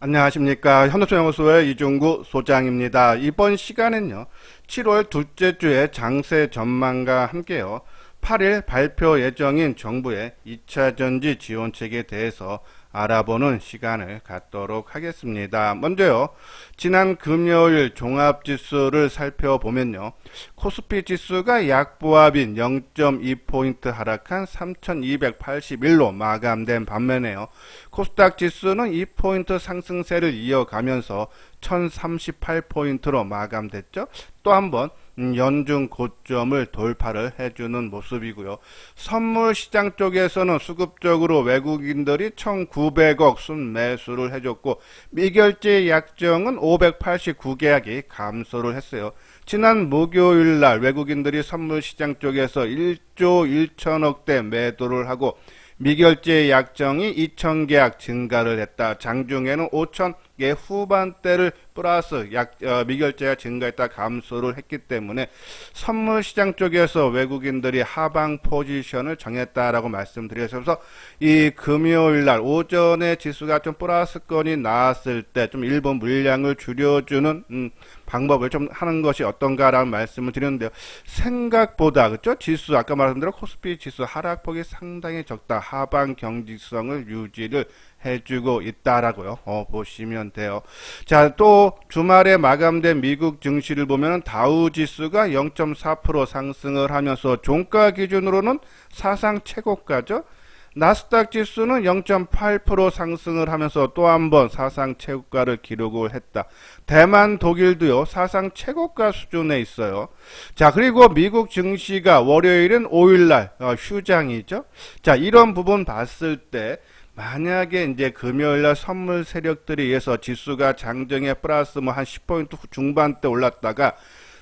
안녕하십니까. 현대소연구소의 이중구 소장입니다. 이번 시간은요, 7월 둘째 주의 장세 전망과 함께요, 8일 발표 예정인 정부의 2차전지 지원책에 대해서 알아보는 시간을 갖도록 하겠습니다. 먼저요, 지난 금요일 종합지수를 살펴보면요, 코스피 지수가 약보합인 0.2포인트 하락한 3281로 마감된 반면에요, 코스닥 지수는 2포인트 상승세를 이어가면서 1038포인트로 마감됐죠. 또 한번 연중 고점을 돌파를 해주는 모습이고요. 선물 시장 쪽에서는 수급적으로 외국인들이 1900억 순매수를 해줬고, 미결제 약정은 589계약이 감소를 했어요. 지난 목요일날 외국인들이 선물 시장 쪽에서 1조 1천억대 매도를 하고, 미결제 약정이 2000계약 증가를 했다. 장중에는 5000개 후반대를 플러스 미결제가 증가했다 감소를 했기 때문에 선물 시장 쪽에서 외국인들이 하방 포지션을 정했다라고 말씀드려서, 이 금요일 날 오전에 지수가 좀 플러스권이 나왔을 때 좀 일부 물량을 줄여주는 방법을 좀 하는 것이 어떤가라는 말씀을 드렸는데요. 생각보다 그렇죠? 지수 아까 말한 대로 코스피 지수 하락폭이 상당히 적다. 하방 경직성을 유지를 해주고 있다라고요. 보시면 돼요. 자, 또 주말에 마감된 미국 증시를 보면 다우 지수가 0.4% 상승을 하면서 종가 기준으로는 사상 최고가죠. 나스닥 지수는 0.8% 상승을 하면서 또 한 번 사상 최고가를 기록을 했다. 대만, 독일도요, 사상 최고가 수준에 있어요. 자, 그리고 미국 증시가 월요일은 5일날 휴장이죠. 자, 이런 부분 봤을 때 만약에 이제 금요일날 선물 세력들에 의해서 지수가 장중에 플러스 한 10포인트 중반대 올랐다가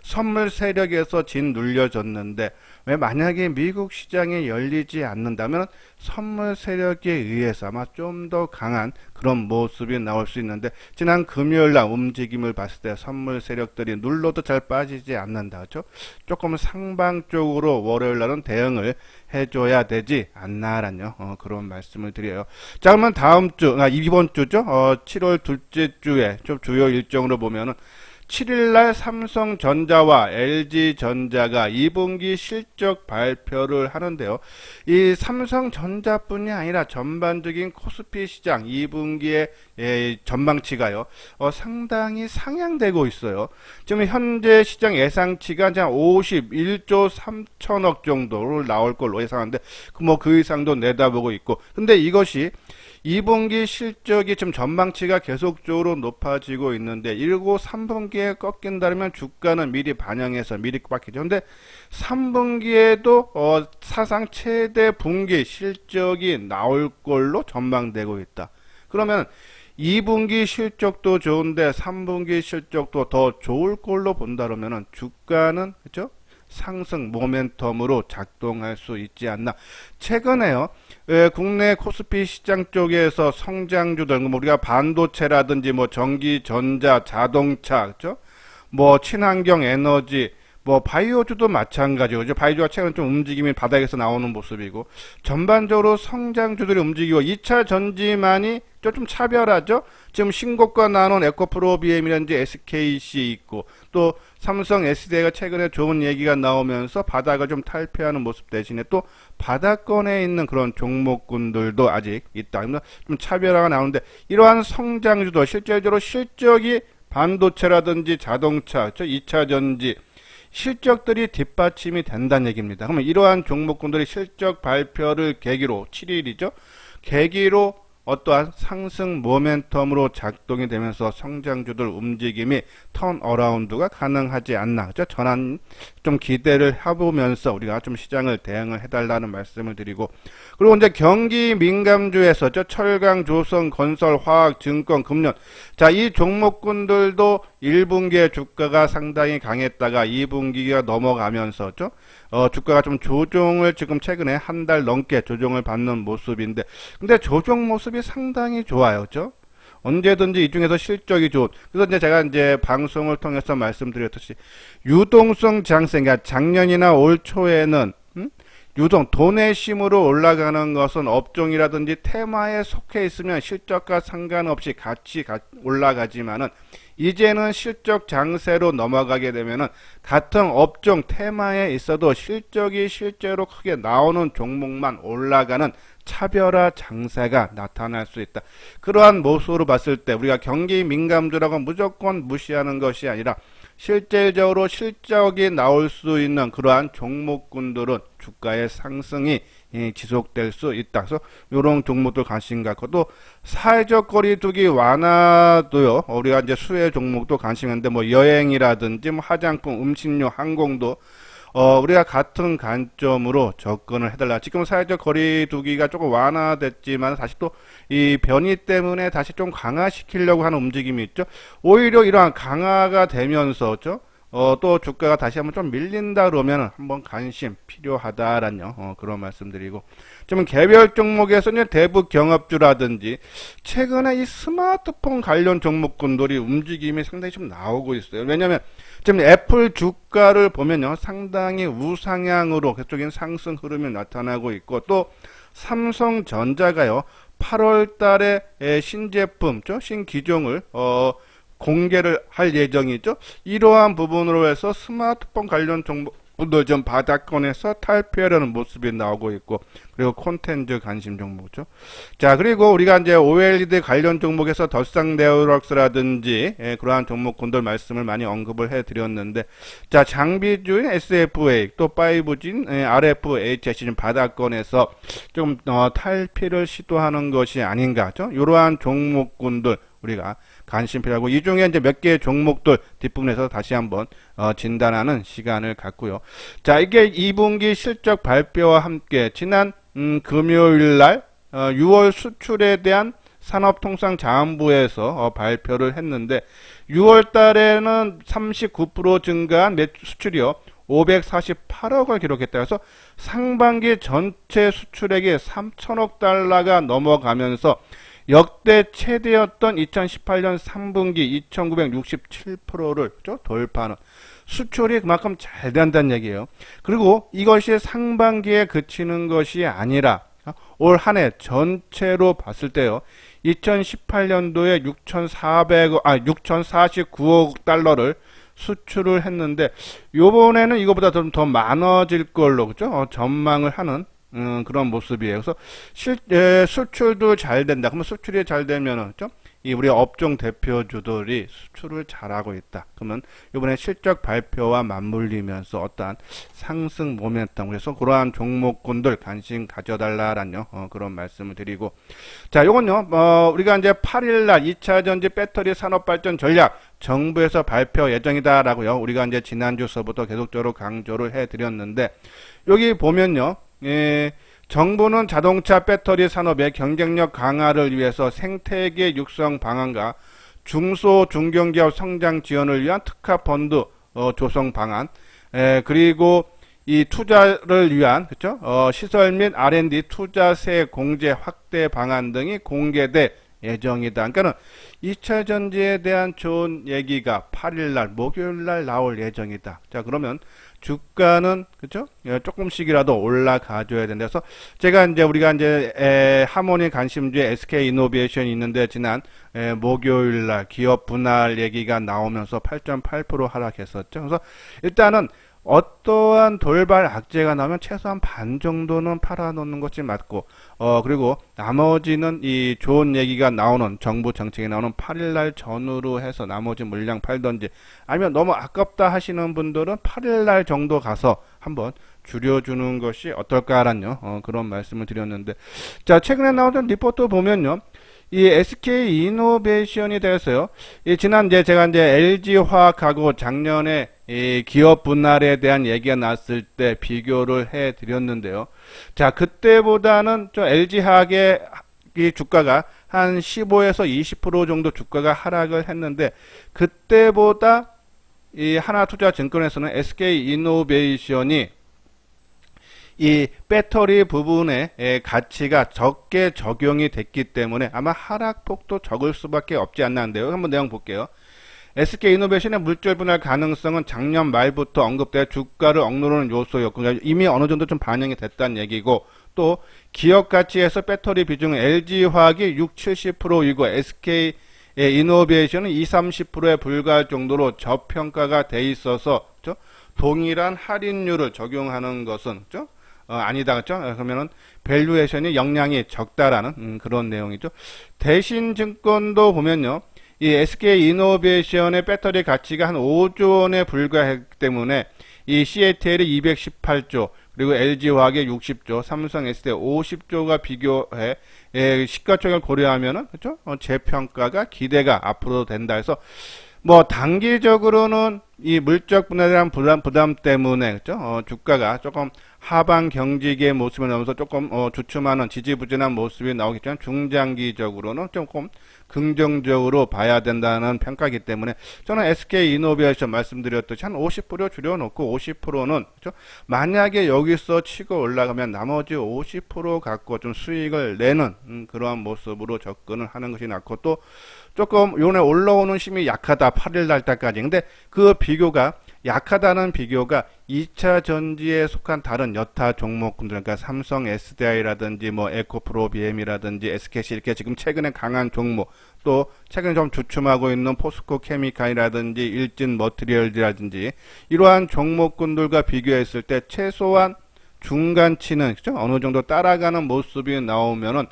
선물 세력에서 진 눌려졌는데, 왜 만약에 미국 시장이 열리지 않는다면 선물 세력에 의해서 아마 좀 더 강한 그런 모습이 나올 수 있는데, 지난 금요일날 움직임을 봤을 때 선물 세력들이 눌러도 잘 빠지지 않는다. 그렇죠? 조금 상방 쪽으로 월요일날은 대응을 해줘야 되지 않나라는 그런 말씀을 드려요. 자, 그러면 다음 주, 이번 주죠. 7월 둘째 주에 좀 주요 일정으로 보면은 7일날 삼성전자와 LG전자가 2분기 실적 발표를 하는데요. 이 삼성전자뿐이 아니라 전반적인 코스피 시장 2분기의 전망치가요, 상당히 상향되고 있어요. 지금 현재 시장 예상치가 한 51조 3천억 정도로 나올 걸로 예상하는데, 그 이상도 내다보고 있고, 근데 이것이 2분기 실적이 지금 전망치가 계속적으로 높아지고 있는데, 이러고 3분기에 꺾인다면 주가는 미리 반영해서 미리 깎이죠. 근데 3분기에도 사상 최대 분기 실적이 나올 걸로 전망되고 있다. 그러면 2분기 실적도 좋은데 3분기 실적도 더 좋을 걸로 본다면 주가는 그죠? 상승 모멘텀으로 작동할 수 있지 않나. 최근에요, 국내 코스피 시장 쪽에서 성장주들, 우리가 반도체라든지 전기, 전자, 자동차, 그죠? 친환경 에너지, 바이오주도 마찬가지고, 그죠? 바이오주가 최근 좀 움직임이 바닥에서 나오는 모습이고, 전반적으로 성장주들이 움직이고, 2차 전지만이 좀 차별하죠? 지금 신고가 나눈 에코프로비엠이라든지 SKC 있고, 또 삼성 SDI가 최근에 좋은 얘기가 나오면서 바닥을 좀 탈피하는 모습 대신에 또 바닥권에 있는 그런 종목군들도 아직 있다. 좀 차별화가 나오는데, 이러한 성장주도 실질적으로 실적이 반도체라든지 자동차, 2차 전지, 실적들이 뒷받침이 된다는 얘기입니다. 그러면 이러한 종목군들이 실적 발표를 계기로, 7일이죠. 계기로 어떠한 상승 모멘텀으로 작동이 되면서 성장주들 움직임이 턴어라운드가 가능하지 않나. 그죠? 전환 좀 기대를 해보면서 우리가 좀 시장을 대응을 해달라는 말씀을 드리고, 그리고 이제 경기 민감주에서 철강, 조선, 건설, 화학, 증권, 금융, 자, 이 종목군들도 1분기에 주가가 상당히 강했다가 2분기가 넘어가면서 주가가 좀 조정을 지금 최근에 한 달 넘게 조정을 받는 모습인데, 근데 조정 모습이 상당히 좋아요. 그죠? 언제든지 이 중에서 실적이 좋은, 그래서 제가 방송을 통해서 말씀드렸듯이 유동성 장세, 그러니까 작년이나 올 초에는 유동 도내심으로 올라가는 것은 업종이라든지 테마에 속해 있으면 실적과 상관없이 같이 올라가지만은 이제는 실적 장세로 넘어가게 되면은 같은 업종 테마에 있어도 실적이 실제로 크게 나오는 종목만 올라가는 차별화 장세가 나타날 수 있다. 그러한 모습으로 봤을 때 우리가 경기 민감주라고 무조건 무시하는 것이 아니라 실질적으로 실적이 나올 수 있는 그러한 종목군들은 주가의 상승이 지속될 수 있다. 그래서 이런 종목들 관심 갖고, 또 사회적 거리두기 완화도요. 우리가 이제 수혜 종목도 관심인데 뭐 여행이라든지 뭐 화장품, 음식료, 항공도 우리가 같은 관점으로 접근을 해달라. 지금 사회적 거리두기가 조금 완화됐지만 다시 또 이 변이 때문에 다시 좀 강화시키려고 하는 움직임이 있죠. 오히려 이러한 강화가 되면서죠. 또 주가가 다시 한번 좀 밀린다 그러면 한번 관심 필요하다라는 그런 말씀드리고, 좀 개별 종목에서는 대북 경합주라든지 최근에 이 스마트폰 관련 종목군들이 움직임이 상당히 좀 나오고 있어요. 왜냐하면 지금 애플 주가를 보면요, 상당히 우상향으로 계속적인 상승 흐름이 나타나고 있고, 또 삼성전자가요 8월 달에 신제품, 신기종을 공개를 할 예정이죠. 이러한 부분으로 해서 스마트폰 관련 종목도 좀 바닥권에서 탈피하려는 모습이 나오고 있고, 그리고 콘텐츠 관심 종목이죠. 자, 그리고 우리가 이제 OLED 관련 종목에서 덜쌍네오럭스라든지 그러한 종목군들 말씀을 많이 언급을 해드렸는데, 자, 장비주인 SFA 또 5G인 RFHS 바닥권에서 좀 탈피를 시도하는 것이 아닌가죠. 이러한 종목군들 우리가 관심 필요하고, 이 중에 이제 몇 개의 종목들 뒷부분에서 다시 한번 진단하는 시간을 갖고요. 자, 이게 2분기 실적 발표와 함께 지난 금요일 날 6월 수출에 대한 산업통상자원부에서 발표를 했는데, 6월 달에는 39% 증가한 수출이요 548억을 기록했다. 그래서 상반기 전체 수출액이 3천억 달러가 넘어가면서 역대 최대였던 2018년 3분기 2967%를 돌파하는, 수출이 그만큼 잘 된다는 얘기예요. 그리고 이것이 상반기에 그치는 것이 아니라 올 한 해 전체로 봤을 때요, 2018년도에 6,049억 달러를 수출을 했는데, 요번에는 이거보다 좀 더 많아질 걸로, 그죠? 전망을 하는 그런 모습이에요. 그래서 수출도 잘 된다. 그러면 수출이 잘 되면은 이 우리 업종 대표주들이 수출을 잘하고 있다. 그러면 이번에 실적 발표와 맞물리면서 어떠한 상승 모멘텀, 그래서 그러한 종목군들 관심 가져달라라는 그런 말씀을 드리고, 자, 요건요 우리가 이제 8일날 2차전지 배터리 산업발전 전략 정부에서 발표 예정이다라고요. 우리가 이제 지난주서부터 계속적으로 강조를 해드렸는데, 여기 보면요. 정부는 자동차 배터리 산업의 경쟁력 강화를 위해서 생태계 육성 방안과 중소 중견기업 성장 지원을 위한 특화 펀드 조성 방안, 그리고 이 투자를 위한 시설 및 R&D 투자세 공제 확대 방안 등이 공개될 예정이다. 그러니까는 2차 전지에 대한 좋은 얘기가 8일날 목요일날 나올 예정이다. 자, 그러면 주가는 조금씩이라도 올라가줘야 된다. 그래서 제가 이제 우리가 이제 하모니 관심주에 SK 이노베이션이 있는데, 지난 목요일날 기업 분할 얘기가 나오면서 8.8% 하락했었죠. 그래서 일단은 어떠한 돌발 악재가 나오면 최소한 반 정도는 팔아놓는 것이 맞고, 그리고 나머지는 이 좋은 얘기가 나오는 정부 정책이 나오는 8일날 전후로 해서 나머지 물량 팔던지, 아니면 너무 아깝다 하시는 분들은 8일날 정도 가서 한번 줄여주는 것이 어떨까라는 그런 말씀을 드렸는데, 자, 최근에 나오던 리포트 보면요, 이 SK 이노베이션이 대해서요, 지난 제가 LG화학하고 작년에 이 기업 분할에 대한 얘기가 났을 때 비교를 해 드렸는데요. 자, 그때보다는 좀 LG화학의 이 주가가 한 15에서 20% 정도 주가가 하락을 했는데, 그때보다 이 하나투자증권에서는 SK 이노베이션이 이 배터리 부분의 가치가 적게 적용이 됐기 때문에 아마 하락폭도 적을 수밖에 없지 않나 한데요. 한번 내용 볼게요. SK이노베이션의 물질 분할 가능성은 작년 말부터 언급돼 주가를 억누르는 요소였고, 그러니까 이미 어느 정도 좀 반영이 됐다는 얘기고, 또 기업 가치에서 배터리 비중은 LG화학이 6, 70%이고 SK이노베이션은 2, 30%에 불과할 정도로 저평가가 돼 있어서, 그렇죠? 동일한 할인율을 적용하는 것은, 그렇죠? 아니다, 그렇죠? 그러면은 밸류에이션이 영향이 적다라는 그런 내용이죠. 대신증권도 보면요, 이 SK이노베이션의 배터리 가치가 한 5조 원에 불과하기 때문에 이 CATL이 218조, 그리고 LG화학의 60조, 삼성 SDI 50조가 비교해 시가총액을 고려하면은, 그렇죠? 재평가가 기대가 앞으로 된다 해서, 뭐 단기적으로는 이 물적 분야에 대한 부담 때문에, 그렇죠? 주가가 조금 하방 경직의 모습을 나오면서 조금 주춤하는 지지부진한 모습이 나오겠지만, 중장기적으로는 조금 긍정적으로 봐야 된다는 평가이기 때문에 저는 SK이노베이션 말씀드렸듯이 한 50% 줄여놓고 50%는, 그렇죠? 만약에 여기서 치고 올라가면 나머지 50% 갖고 좀 수익을 내는 그러한 모습으로 접근을 하는 것이 낫고, 또 조금 요번에 올라오는 힘이 약하다, 8일 날 때까지. 근데 그 비교가 약하다는 비교가 2차 전지에 속한 다른 여타 종목군들, 그러니까 삼성 SDI라든지 뭐 에코프로 BM이라든지 SKC 이렇게 지금 최근에 강한 종목, 또 최근에 좀 주춤하고 있는 포스코 케미칼이라든지 일진 머티리얼이라든지 이러한 종목군들과 비교했을 때 최소한 중간치는, 그렇죠? 어느 정도 따라가는 모습이 나오면은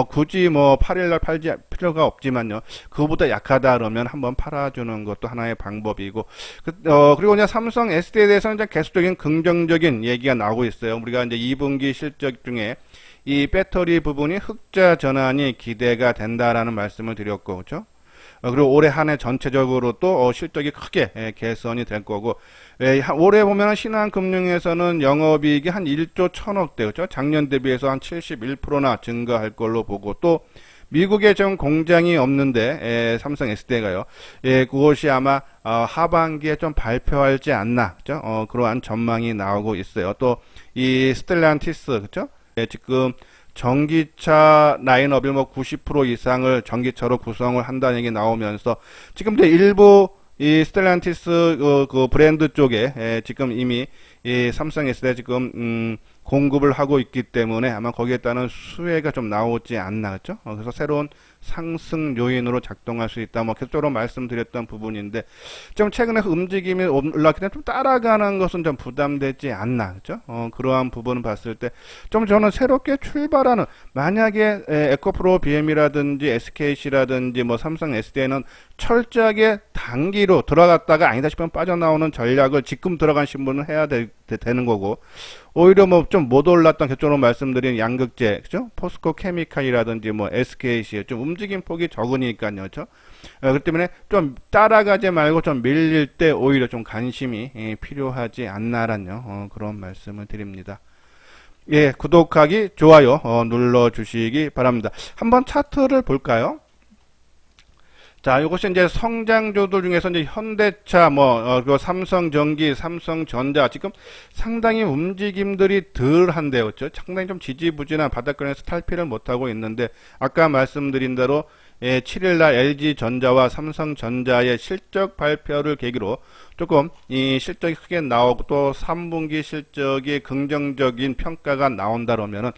굳이 뭐 8일날 팔지 필요가 없지만요, 그거보다 약하다 그러면 한번 팔아주는 것도 하나의 방법이고, 그리고 이제 삼성 SD에 대해서는 이제 계속적인 긍정적인 얘기가 나오고 있어요. 우리가 이제 2분기 실적 중에 이 배터리 부분이 흑자 전환이 기대가 된다라는 말씀을 드렸고, 그렇죠? 그리고 올해 한 해 전체적으로 또 실적이 크게 개선이 될 거고, 올해 보면 신한금융에서는 영업이익이 한 1조 1천억대, 그렇죠? 작년 대비해서 한 71%나 증가할 걸로 보고, 또 미국에 지금 공장이 없는데 삼성 SDI가요, 그것이 아마 하반기에 좀 발표하지 않나, 그렇죠? 그러한 전망이 나오고 있어요. 또 이 스텔란티스, 그렇죠? 지금 전기차 라인업이 뭐 90% 이상을 전기차로 구성을 한다는 얘기 나오면서, 지금 이제 일부 이 스텔란티스 그 브랜드 쪽에 지금 이미 이 삼성 SDI 지금 공급을 하고 있기 때문에 아마 거기에 따른 수혜가 좀 나오지 않나, 그렇죠? 그래서 새로운 상승 요인으로 작동할 수 있다, 뭐 계속적으로 말씀드렸던 부분인데, 좀 최근에 움직임이 올랐기 때문에 좀 따라가는 것은 좀 부담되지 않나, 그렇죠? 그러한 부분을 봤을 때 좀 저는 새롭게 출발하는, 만약에 에코프로 BM이라든지 SKC라든지 뭐 삼성 SDI는 철저하게 단기로 들어갔다가 아니다 싶으면 빠져나오는 전략을 지금 들어간 신분은 해야 되는 거고, 오히려 뭐 좀 못 올랐던, 결정으로 말씀드린 양극재, 그죠? 포스코 케미칼이라든지 뭐 SKC 좀 움직임 폭이 적으니까요, 그렇죠? 그렇기 때문에 좀 따라가지 말고 좀 밀릴 때 오히려 좀 관심이 필요하지 않나라는 그런 말씀을 드립니다. 예, 구독하기, 좋아요 눌러 주시기 바랍니다. 한번 차트를 볼까요? 자, 이것이 이제 성장주들 중에서 이제 현대차, 그 삼성전기, 삼성전자, 지금 상당히 움직임들이 덜한데요, 그렇죠? 상당히 좀 지지부진한 바닥권에서 탈피를 못하고 있는데, 아까 말씀드린 대로 7일날 LG전자와 삼성전자의 실적 발표를 계기로 조금 이 실적이 크게 나오고, 또 3분기 실적이 긍정적인 평가가 나온다 그러면은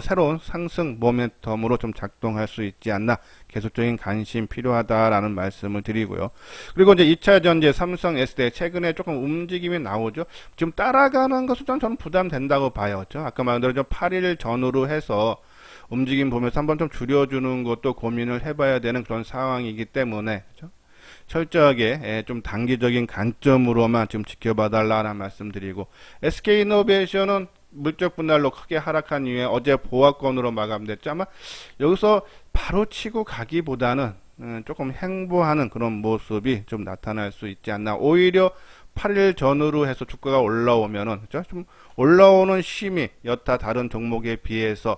새로운 상승 모멘텀으로 좀 작동할 수 있지 않나, 계속적인 관심 필요하다라는 말씀을 드리고요. 그리고 이제 2차 전지 삼성 SDI 최근에 조금 움직임이 나오죠. 지금 따라가는 것은 저는 부담된다고 봐요, 그렇죠? 아까 말한 대로 좀 8일 전후로 해서 움직임 보면서 한번 좀 줄여주는 것도 고민을 해봐야 되는 그런 상황이기 때문에, 그렇죠? 철저하게 좀 단기적인 관점으로만 지금 지켜봐달라는 말씀드리고, SK이노베이션은 물적 분할로 크게 하락한 이후에 어제 보합권으로 마감됐죠. 아마 여기서 바로 치고 가기보다는 조금 행보하는 그런 모습이 좀 나타날 수 있지 않나. 오히려 8일 전후로 해서 주가가 올라오면은, 그렇죠? 좀 올라오는 힘이 여타 다른 종목에 비해서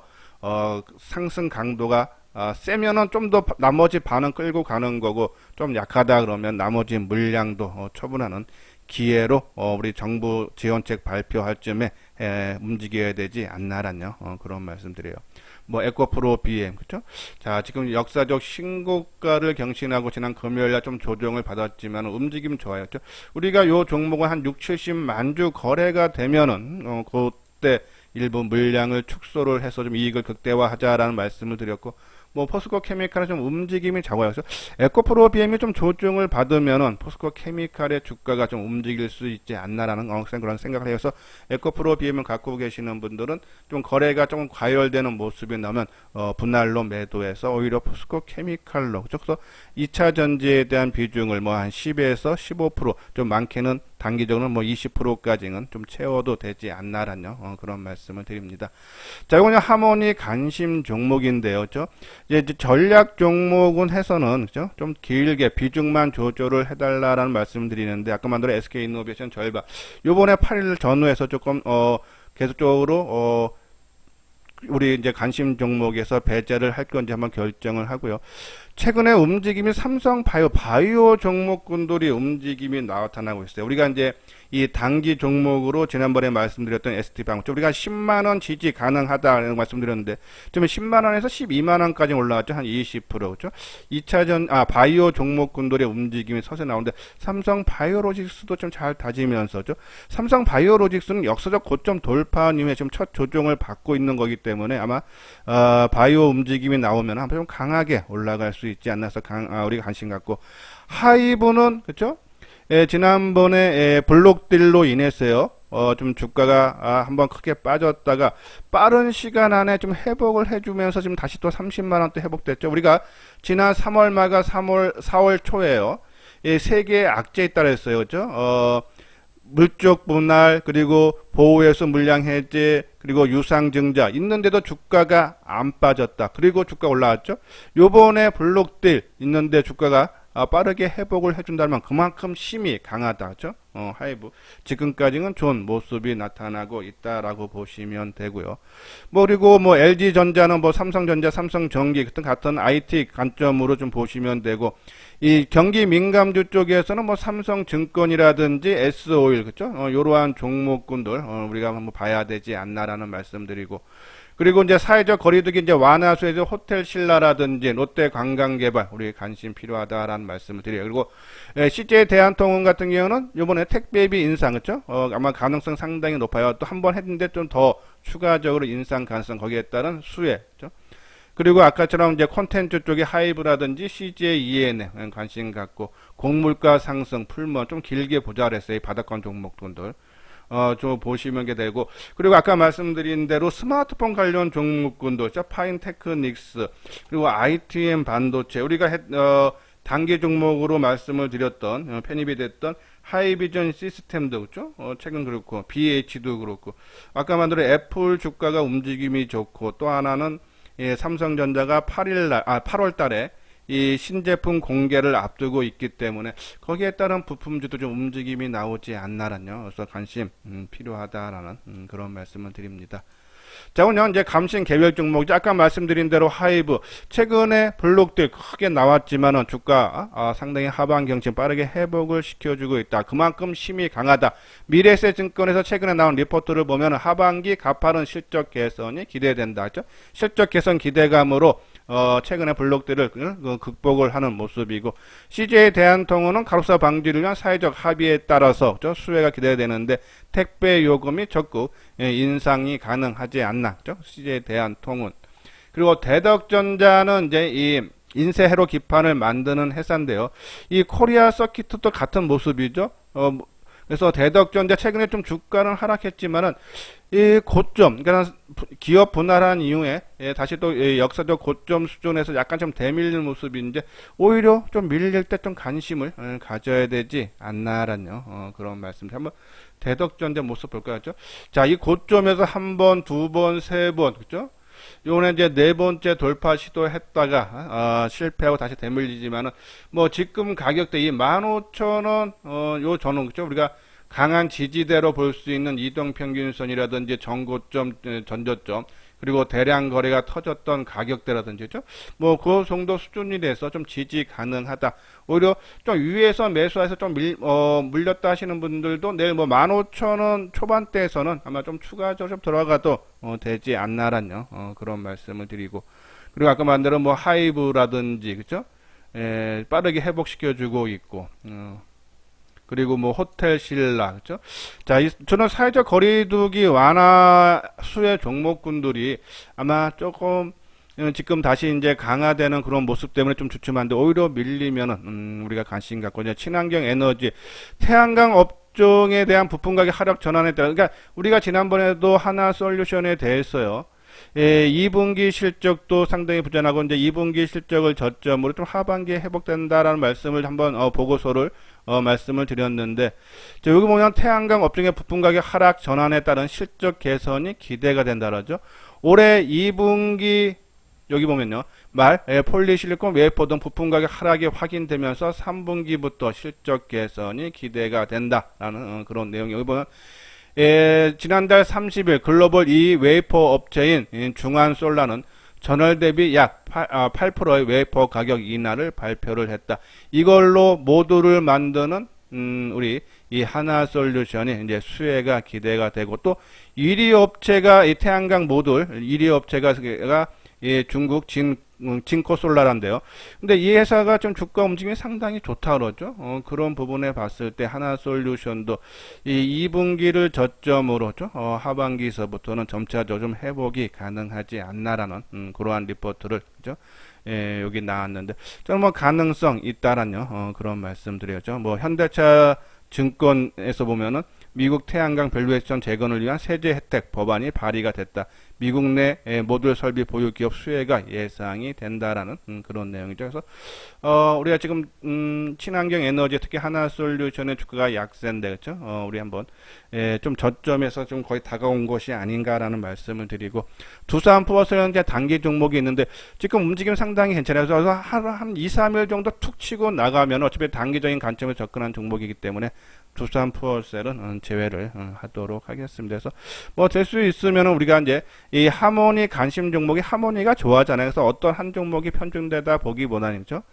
상승 강도가 세면은 좀 더 나머지 반은 끌고 가는 거고, 좀 약하다 그러면 나머지 물량도 처분하는 기회로 우리 정부 지원책 발표할 쯤에 움직여야 되지 않나라는 그런 말씀드려요. 뭐 에코프로 BM 그렇죠? 자, 지금 역사적 신고가를 경신하고 지난 금요일날 좀 조정을 받았지만 움직임 좋아요. 그렇죠? 우리가 요 종목은 한 6, 70만 주 거래가 되면은 그때 일부 물량을 축소를 해서 좀 이익을 극대화하자라는 말씀을 드렸고, 뭐 포스코 케미칼은 좀 움직임이 작아요. 그래서 에코프로 BM이 좀 조정을 받으면은 포스코 케미칼의 주가가 좀 움직일 수 있지 않나라는 그런 생각을 해서 에코프로 BM을 갖고 계시는 분들은 좀 거래가 조금 과열되는 모습이 나면 분할로 매도해서 오히려 포스코 케미칼로, 그래서 2차 전지에 대한 비중을 뭐 한 10에서 15%좀 많게는 단기적으로는 뭐 20%까지는 좀 채워도 되지 않나라는 그런 말씀을 드립니다. 자, 이거는 하모니 관심 종목인데요. 그렇죠? 이제 전략 종목은 해서는 그렇죠? 좀 길게 비중만 조절을 해달라라는 말씀을 드리는데, 아까 만들어 SK이노베이션 절반, 요번에 8일 전후에서 조금 계속적으로 우리 이제 관심 종목에서 배제를 할 건지 한번 결정을 하고요. 최근에 움직임이 삼성 바이오 종목군들이 움직임이 나타나고 있어요. 우리가 이제 이 단기 종목으로 지난번에 말씀드렸던 ST방, 우리가 10만원 지지 가능하다는 말씀드렸는데, 좀 10만원에서 12만원까지 올라왔죠. 한 20%. 그렇죠? 2차전, 바이오 종목군들의 움직임이 서서 나오는데, 삼성 바이오로직스도 좀 잘 다지면서죠. 삼성 바이오로직스는 역사적 고점 돌파 이후에 지금 첫 조정을 받고 있는 거기 때문에 아마, 바이오 움직임이 나오면 한번 좀 강하게 올라갈 수 있지 않나서 우리가 관심 갖고, 하이브는, 그렇죠? 지난번에 블록딜로 인해서요, 좀 주가가 한번 크게 빠졌다가 빠른 시간 안에 좀 회복을 해주면서 지금 다시 또 30만원 또 회복됐죠. 우리가 지난 3월 말과 4월 초에요, 세 개의 악재에 따라 했어요. 그죠? 물적 분할, 그리고 보호회수 물량 해제, 그리고 유상증자 있는데도 주가가 안 빠졌다. 그리고 주가 올라왔죠. 요번에 블록딜 있는데 주가가 빠르게 회복을 해준다면 그만큼 힘이 강하다. 그죠? 하이브. 지금까지는 좋은 모습이 나타나고 있다라고 보시면 되고요. 뭐, 그리고 뭐, LG전자는 뭐, 삼성전자, 삼성전기 같은 IT 관점으로 좀 보시면 되고, 이 경기 민감주 쪽에서는 뭐, 삼성증권이라든지 S오일, 그죠? 이러한 종목군들, 우리가 한번 봐야 되지 않나라는 말씀드리고, 그리고 이제 사회적 거리두기 이제 완화수에서 호텔 신라라든지 롯데 관광개발 우리 관심 필요하다라는 말씀을 드려요. 그리고 CJ 대한통운 같은 경우는 이번에 택배비 인상, 그렇죠? 아마 가능성 상당히 높아요. 또 한 번 했는데 좀 더 추가적으로 인상 가능성, 거기에 따른 수혜, 그렇죠? 그리고 아까처럼 이제 콘텐츠 쪽에 하이브라든지 CJ ENM 관심 갖고, 곡물가 상승 풀면 좀 길게 보자 그랬어요. 이 바닥권 종목들. 좀 보시면 게 되고, 그리고 아까 말씀드린 대로 스마트폰 관련 종목군도 파인테크닉스, 그리고 ITM 반도체, 우리가 단기 종목으로 말씀을 드렸던, 편입이 됐던 하이비전 시스템도 그렇죠? 최근 그렇고, BH도 그렇고, 아까 만들어 애플 주가가 움직임이 좋고, 또 하나는 삼성전자가 8월 달에 이 신제품 공개를 앞두고 있기 때문에 거기에 따른 부품주도 좀 움직임이 나오지 않나라뇨. 그래서 관심 필요하다라는 그런 말씀을 드립니다. 자, 오늘 이제 감신 개별 종목이죠. 아까 말씀드린 대로 하이브 최근에 블록들 크게 나왔지만은 주가 상당히 하방 경신 빠르게 회복을 시켜주고 있다. 그만큼 힘이 강하다. 미래에셋증권에서 최근에 나온 리포트를 보면 하반기 가파른 실적 개선이 기대된다. 그렇죠? 실적 개선 기대감으로 최근에 블록들을 극복을 하는 모습이고, CJ 대한통운은 가로사 방지를 위한 사회적 합의에 따라서 수혜가 기대되는데 택배 요금이 적극 인상이 가능하지 않나. CJ 대한통운. 그리고 대덕전자는 이제 이 인쇄 회로 기판을 만드는 회사인데요. 이 코리아 서킷도 같은 모습이죠. 그래서 대덕전자 최근에 좀 주가는 하락했지만은 이 고점, 그러니까 기업 분할한 이후에 다시 또 역사적 고점 수준에서 약간 좀 대밀리는 모습인데, 오히려 좀 밀릴 때 좀 관심을 가져야 되지 않나라는 그런 말씀입니다. 한번 대덕전자 모습 볼까요? 그렇죠? 자, 이 고점에서 한 번, 두 번, 세 번, 그렇죠? 요번에 이제 네 번째 돌파 시도했다가 실패하고 다시 대밀리지만은 뭐 지금 가격대 이 15,000원 요 전원, 그죠? 우리가 강한 지지대로 볼 수 있는 이동평균선이라든지 전고점, 전저점, 그리고 대량 거래가 터졌던 가격대라든지죠. 뭐 그 정도 수준이 돼서 좀 지지 가능하다. 오히려 좀 위에서 매수해서 좀 물렸다 하시는 분들도 내일 뭐 15,000원 초반대에서는 아마 좀 추가적으로 좀 들어가도 되지 않나라는 그런 말씀을 드리고, 그리고 아까 말한 대로 뭐 하이브라든지 그죠? 빠르게 회복시켜주고 있고, 그리고 뭐 호텔 신라 그죠? 자, 저는 사회적 거리두기 완화 수의 종목군들이 아마 조금 지금 다시 이제 강화되는 그런 모습 때문에 좀 주춤한데, 오히려 밀리면은 우리가 관심 갖고 이제 친환경 에너지, 태양광 업종에 대한 부품 가격 하락 전환에 따라, 그러니까 우리가 지난번에도 하나솔루션에 대해서요. 2분기 실적도 상당히 부진하고 이제 2분기 실적을 저점으로 좀 하반기에 회복된다라는 말씀을 한번 보고서를 말씀을 드렸는데, 여기 보면 태양광 업종의 부품 가격 하락 전환에 따른 실적 개선이 기대가 된다라죠. 올해 2분기 여기 보면요, 폴리실리콘, 웨이퍼 등 부품 가격 하락이 확인되면서 3분기부터 실적 개선이 기대가 된다라는 그런 내용이 여기 보면. 지난달 30일 글로벌 2위 웨이퍼 업체인 중한솔라는 전월 대비 약 8%의 웨이퍼 가격 인하를 발표를 했다. 이걸로 모듈을 만드는 우리 이 하나솔루션이 이제 수혜가 기대가 되고, 또 1위 업체가 이 태양광 모듈 1위 업체가 중국 진코솔라란데요. 근데 이 회사가 좀 주가 움직임이 상당히 좋다 그러죠. 그런 부분에 봤을 때 하나솔루션도 이 2분기를 저점으로 하반기서부터는 점차적으로 좀 회복이 가능하지 않나라는 그러한 리포트를 그죠? 여기 나왔는데, 저는 뭐 가능성 있다라는 그런 말씀드려야죠. 뭐 현대차 증권에서 보면은 미국 태양광 밸류에이션 재건을 위한 세제 혜택 법안이 발의가 됐다. 미국 내 모듈 설비 보유 기업 수혜가 예상이 된다라는 그런 내용이죠. 그래서 우리가 지금 친환경 에너지, 특히 하나솔루션의 주가가 약세인데 그렇죠? 우리 한번 좀 저점에서 좀 거의 다가온 것이 아닌가라는 말씀을 드리고, 두산포스는 이제 단기 종목이 있는데 지금 움직임 상당히 괜찮아요. 그래서 한 2, 3일 정도 툭 치고 나가면 어차피 단기적인 관점에 접근한 종목이기 때문에 두산포스는 제외를 하도록 하겠습니다. 그래서 뭐 될 수 있으면 우리가 이제 이 하모니 관심 종목이 하모니가 좋아하잖아요. 그래서 어떤 한 종목이 편중되다 보기보다는 그죠?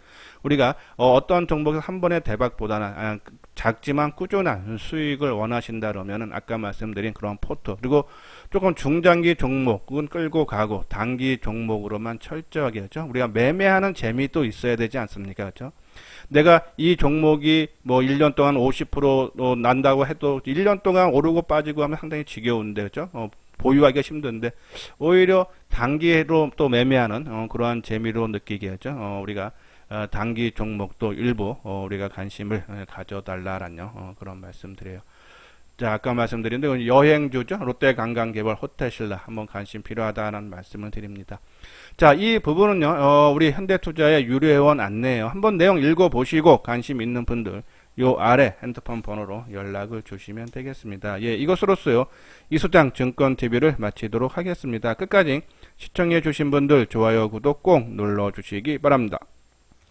우리가 어떤 종목에서 한 번의 대박보다는 작지만 꾸준한 수익을 원하신다 그러면은 아까 말씀드린 그런 포트, 그리고 조금 중장기 종목은 끌고 가고 단기 종목으로만 철저하게 하죠. 우리가 매매하는 재미도 있어야 되지 않습니까? 그렇죠? 내가 이 종목이 뭐 1년 동안 50% 난다고 해도 1년 동안 오르고 빠지고 하면 상당히 지겨운데 그렇죠? 보유하기가 힘든데, 오히려 단기로 또 매매하는 그러한 재미로 느끼게 하죠. 우리가 단기 종목도 일부 우리가 관심을 가져달라라는 그런 말씀드려요. 자, 아까 말씀드린 대로 여행주죠. 롯데관광개발, 호텔신라 한번 관심 필요하다는 말씀을 드립니다. 자, 이 부분은요, 우리 현대투자의 유료회원 안내예요. 한번 내용 읽어보시고 관심 있는 분들 요 아래 핸드폰 번호로 연락을 주시면 되겠습니다. 예, 이것으로써요 이소장 증권TV를 마치도록 하겠습니다. 끝까지 시청해 주신 분들 좋아요, 구독 꼭 눌러 주시기 바랍니다.